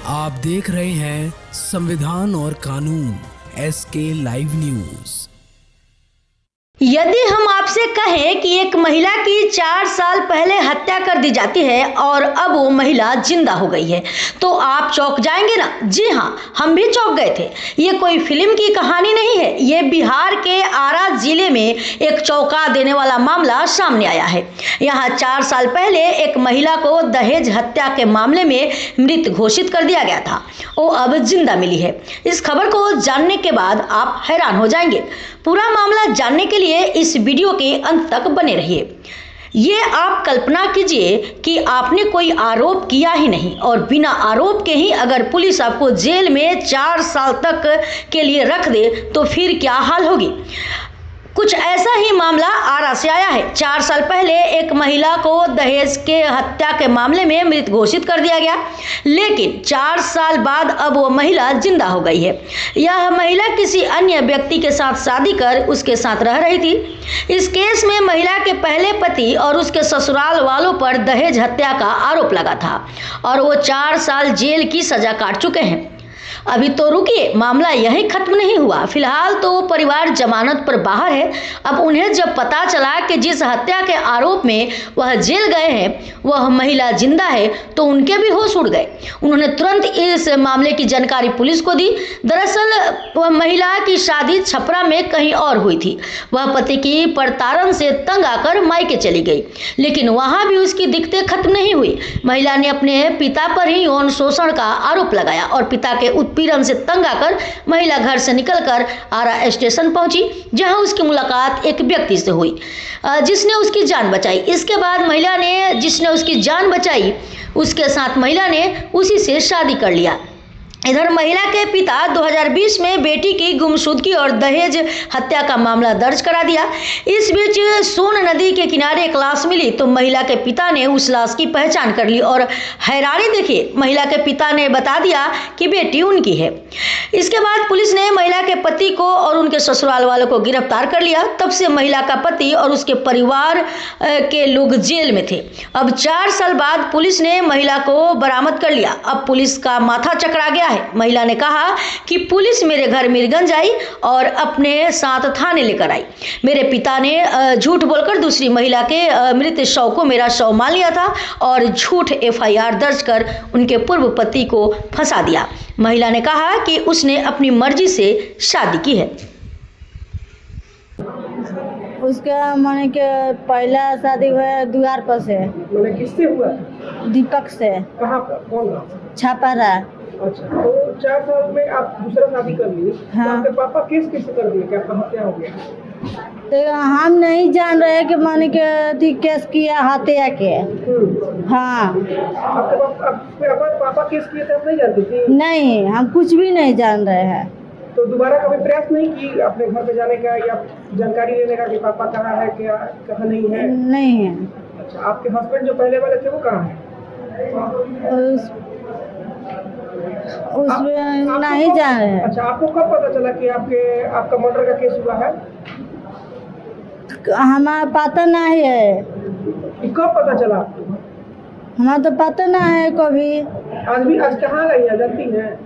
आप देख रहे हैं संविधान और कानून SK लाइव न्यूज। यदि हम आपसे कहें कि एक महिला की 4 साल पहले हत्या कर दी जाती है और अब वो महिला जिंदा हो गई है तो आप चौंक जाएंगे ना। जी हाँ, हम भी चौंक गए थे। ये कोई फिल्म की कहानी नहीं है, ये बिहार के आरा जिले में एक चौंका देने वाला मामला सामने आया है। यहाँ 4 साल पहले एक महिला को दहेज हत्या के मामले में मृत घोषित कर दिया गया था, वो अब जिंदा मिली है। इस खबर को जानने के बाद आप हैरान हो जाएंगे। पूरा मामला जानने के लिए इस वीडियो के अंत तक बने रहिए। ये आप कल्पना कीजिए कि आपने कोई आरोप किया ही नहीं और बिना आरोप के ही अगर पुलिस आपको जेल में 4 साल तक के लिए रख दे तो फिर क्या हाल होगी। कुछ ऐसा ही मामला आरा से आया है। 4 साल पहले एक महिला को दहेज के हत्या के मामले में मृत घोषित कर दिया गया, लेकिन 4 साल बाद अब वो महिला जिंदा हो गई है। यह महिला किसी अन्य व्यक्ति के साथ शादी कर उसके साथ रह रही थी। इस केस में महिला के पहले पति और उसके ससुराल वालों पर दहेज हत्या का आरोप लगा था और वो 4 साल जेल की सजा काट चुके हैं। अभी तो रुकिए, मामला यही खत्म नहीं हुआ। फिलहाल तो परिवार जमानत पर बाहर है। अब उन्हें जब पता चला कि जिस हत्या के आरोप में वह जेल गए हैं वह महिला जिंदा है तो उनके भी होश उड़ गए। उन्होंने तुरंत इस मामले की जानकारी पुलिस को दी। दरअसल वह महिला की शादी छपरा में कहीं और हुई थी। वह पति की प्रताड़ना से तंग आकर मायके चली गई, लेकिन वहां भी उसकी दिक्कतें खत्म नहीं हुई। महिला ने अपने पिता पर ही यौन शोषण का आरोप लगाया और पिता के उत्पीड़न से तंग आकर महिला घर से निकलकर आरा स्टेशन पहुंची, जहां उसकी मुलाकात एक व्यक्ति से हुई जिसने उसकी जान बचाई। इसके बाद महिला ने जिसने उसकी जान बचाई उसके साथ महिला ने उसी से शादी कर लिया। इधर महिला के पिता 2020 में बेटी की गुमशुदगी और दहेज हत्या का मामला दर्ज करा दिया। इस बीच सोन नदी के किनारे एक लाश मिली तो महिला के पिता ने उस लाश की पहचान कर ली और हैरानी देखिए, महिला के पिता ने बता दिया कि बेटी उनकी है। इसके बाद पुलिस ने महिला के पति को और उनके ससुराल वालों को गिरफ्तार कर लिया। तब से महिला का पति और उसके परिवार के लोग जेल में थे। अब 4 साल बाद पुलिस ने महिला को बरामद कर लिया। अब पुलिस का माथा चकरा गया है। महिला ने कहा कि पुलिस मेरे घर मीरगंज आई और अपने साथ थाने लेकर आई। मेरे पिता ने झूठ बोलकर दूसरी महिला के मृत शव को मेरा शव मान लिया था और झूठ FIR दर्ज कर उनके पूर्व पति को फंसा दिया। महिला ने कहा कि उसने अपनी मर्जी से शादी की है। उसका माने के पहला शादी हुआ द्वार पर से। किससे हुआ? दीपक से। कहाँ पर? कौन? छापारा। अच्छा, तो 4 साल में आप दूसरा शादी कर ली। हाँ। तो आपके पापा केस कैसे कर दिए? क्या हत्या हो गया? तो हम नहीं जान रहे कि माने के अथी केस किया हत्या के। हाँ। आपके पापा केस किए थे, आप नहीं जानती थी? नहीं, हम कुछ भी नहीं जान रहे हैं। तो दोबारा कभी प्रयास नहीं की अपने घर पे जाने का या जानकारी लेने का कि पापा कहाँ है, क्या कहाँ नहीं है? नहीं है। अच्छा, आपके हस्बैंड जो पहले वाले थे वो कहाँ है? उसमें नहीं जान रहे हैं। अच्छा, आपको कब पता चला कि आपका मर्डर का केस हुआ है? हमारा पता नहीं है। कब पता चला आपको? हमारा तो पता नहीं है कभी। आज कहाँ गई है जानती हैं?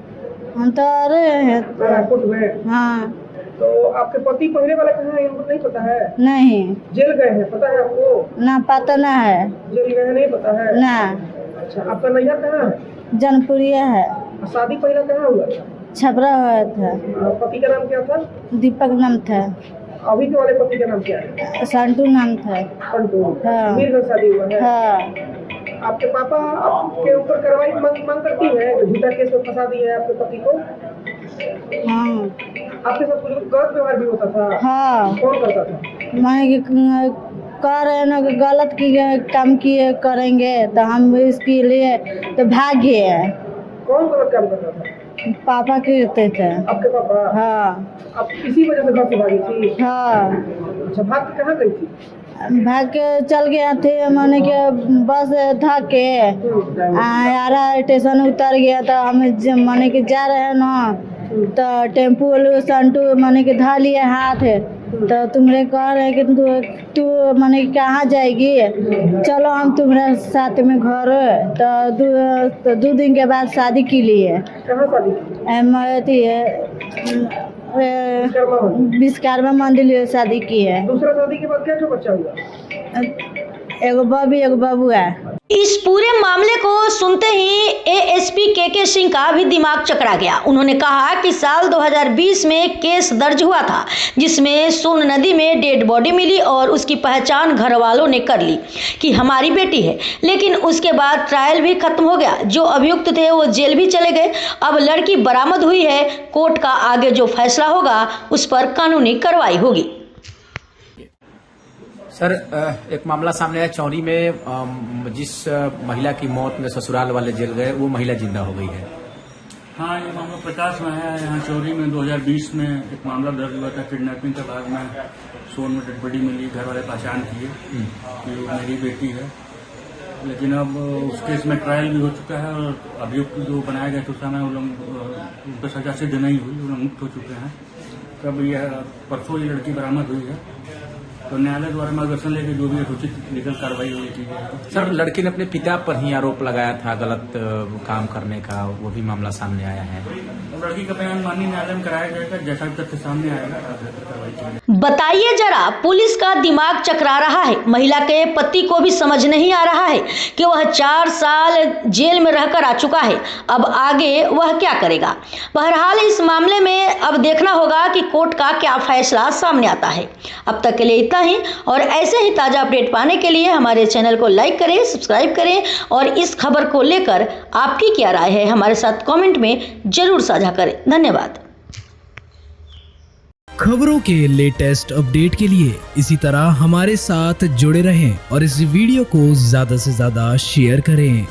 हम तो आ रहे हैं कोर्ट में। हाँ। तो आपके पति पहले वाला कहाँ है इनको नहीं पता है? नहीं। जेल गए हैं, पता है आपको? ना, पता ना है। जेल गए हैं, नहीं पता है ना। अच्छा, आपका नैहर कहाँ है? जनपुरिया है। शादी पहला कहाँ हुआ था? छपरा हुआ था। पति का नाम क्या था? दीपक नाम था। अभी के वाले पति का नाम क्या है? संटू नाम था। संटू। हाँ। मीरगंज शादी हुआ है। हाँ। आपके पापा आपके ऊपर कार्रवाई मांग करती है? झूठा केस में फंसा दिए आपके पति को? हाँ। आपके साथ कुछ गलत व्यवहार भी होता था? हाँ। कौन करता था? मैं कह रहे ना कि गलत की काम किए करेंगे तो हम इसके लिए तो भागे हैं। कौन गलत काम करता था? पापा करते थे। आपके पापा? हाँ। आप इसी वजह से घर से भागी थी? हाँ। अच्छा, भाग के कहाँ गई थी? भाग के चल गया थे, माने के बस था के आरा स्टेशन उतर गया तो हम माने के जा रहे हैं ना तो टेम्पू वाले संटू माने के धा लिए हाथ तो तुम्हारे कह रहे कि तू माने कहाँ जाएगी, चलो हम तुम्हारे साथ में घर। तो 2 दिन के बाद शादी की ली है। कहाँ शादी की? विश्वकर्मा मंदिर में शादी की है। दूसरा शादी के बाद क्या बच्चा हुआ? एगो बबी एगो बाबू है। इस पूरे मामले को सुनते ही एएसपी के सिंह का भी दिमाग चकरा गया। उन्होंने कहा कि साल 2020 में केस दर्ज हुआ था जिसमें सोन नदी में डेड बॉडी मिली और उसकी पहचान घर वालों ने कर ली कि हमारी बेटी है, लेकिन उसके बाद ट्रायल भी खत्म हो गया। जो अभियुक्त थे वो जेल भी चले गए। अब लड़की बरामद हुई है। कोर्ट का आगे जो फैसला होगा उस पर कानूनी कार्रवाई होगी। सर, एक मामला सामने आया चौरी में, जिस महिला की मौत में ससुराल वाले जेल गए वो महिला जिंदा हो गई है। हाँ, ये मामला प्रकाश में है। यहाँ चौरी में 2020 में एक मामला दर्ज हुआ था। किडनैपिंग के बाद में सोन में डेड बॉडी मिली। घर वाले पहचान किए कि वो मेरी बेटी है, लेकिन अब उस केस में ट्रायल भी हो चुका है और अभियुक्त जो बनाए गए थे उस समय वो लोग उनको सजा सिद्ध नहीं हुई, वो लोग मुक्त हो चुके हैं। तब यह परसों ये लड़की बरामद हुई है, तो न्यायालय द्वारा मार्गदर्शन लेकर जो भी उचित लीगल कार्रवाई हुई की जाएगी। सर, लड़की ने अपने पिता पर ही आरोप लगाया था गलत काम करने का, वो भी मामला सामने आया है। लड़की का बयान माननीय न्यायालय में कराया जाएगा। जैसा भी तथ्य सामने आएगा कार्रवाई की जाएगी। बताइए जरा, पुलिस का दिमाग चकरा रहा है। महिला के पति को भी समझ नहीं आ रहा है कि वह 4 साल जेल में रहकर आ चुका है, अब आगे वह क्या करेगा। बहरहाल इस मामले में अब देखना होगा कि कोर्ट का क्या फैसला सामने आता है। अब तक के लिए इतना ही, और ऐसे ही ताज़ा अपडेट पाने के लिए हमारे चैनल को लाइक करें, सब्सक्राइब करें और इस खबर को लेकर आपकी क्या राय है हमारे साथ कमेंट में जरूर साझा करें। धन्यवाद। खबरों के लेटेस्ट अपडेट के लिए इसी तरह हमारे साथ जुड़े रहें और इस वीडियो को ज़्यादा से ज़्यादा शेयर करें।